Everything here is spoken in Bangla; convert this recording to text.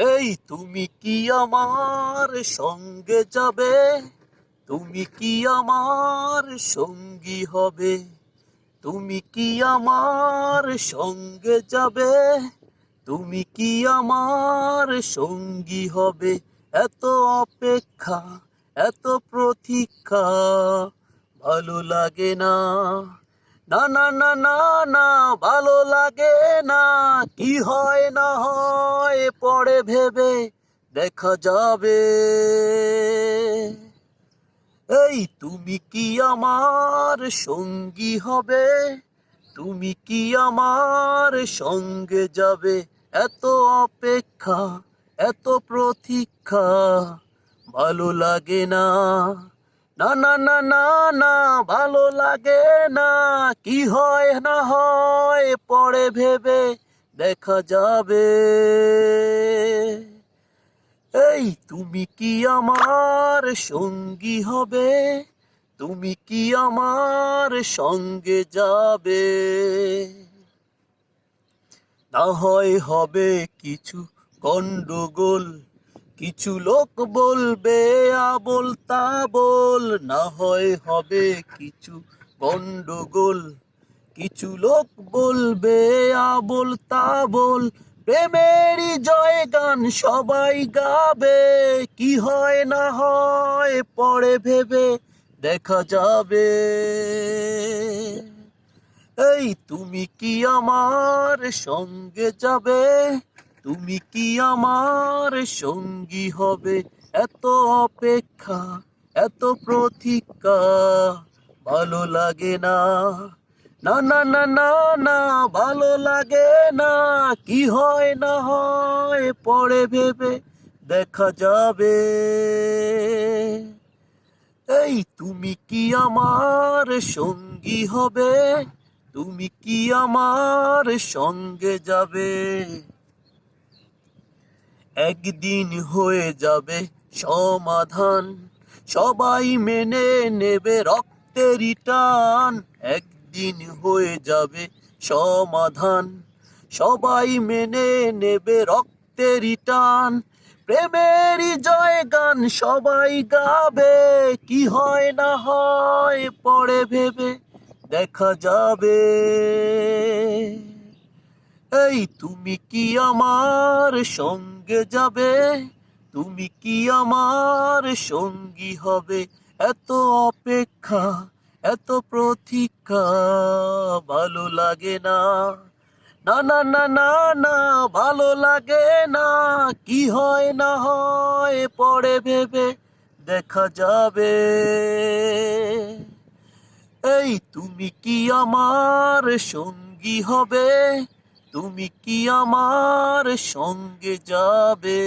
এই তুমি কি আমার সঙ্গে যাবে? তুমি কি আমার সঙ্গী হবে? তুমি কি আমার সঙ্গে যাবে? তুমি কি আমার সঙ্গী হবে? এত অপেক্ষা, এত প্রতীক্ষা ভালো লাগে না। না না না না না, ভালো লাগে না। কি হয় না হয় পরে ভেবে দেখা যাবে। এই তুমি কি আমার সঙ্গী হবে? তুমি কি আমার সঙ্গে যাবে? এত অপেক্ষা, এত প্রতীক্ষা ভালো লাগে না। না না না না না, ভালো লাগে না। কি হয় না হয় পরে ভেবে দেখা যাবে। এই তুমি কি আমার সঙ্গী হবে? তুমি কি আমার সঙ্গে যাবে? না হয় হবে কিছু গন্ডগোল, কিছু লোক বলবে আবোল তাবোল। না হয় হবে কিছু গন্ডগোল, কিছু লোক বলবে আবোল তাবোল। প্রেমেরই জয় গান সবাই গাবে। কি হয় না হয় পরে ভেবে দেখা যাবে। এই তুমি কি আমার সঙ্গে যাবে? তুমি কি আমার সঙ্গী হবে? এত অপেক্ষা, এত প্রতীক্ষা ভালো লাগে না। না না না না না, ভালো লাগে না। কি হয় না হয় পরে ভেবে দেখা যাবে। এই তুমি কি আমার সঙ্গী হবে? তুমি কি আমার সঙ্গে যাবে? একদিন হয়ে যাবে সমাধান, সবাই মেনে নেবে রক্তেরই টান। একদিন হয়ে যাবে সমাধান, সবাই মেনে নেবে রক্তেরই টান। প্রেমেরই জয় গান সবাই গাবে। কি হয় না হয় পরে ভেবে দেখা যাবে। এই তুমি কি আমার সঙ্গে যাবে? তুমি কি আমার সঙ্গী হবে? এত অপেক্ষা, এত প্রতীক্ষা ভালো লাগে না। না না না না না, ভালো লাগে না। কি হয় না হয় পরে ভেবে দেখা যাবে। এই তুমি কি আমার সঙ্গী হবে? তুমি কি আমার সঙ্গে যাবে?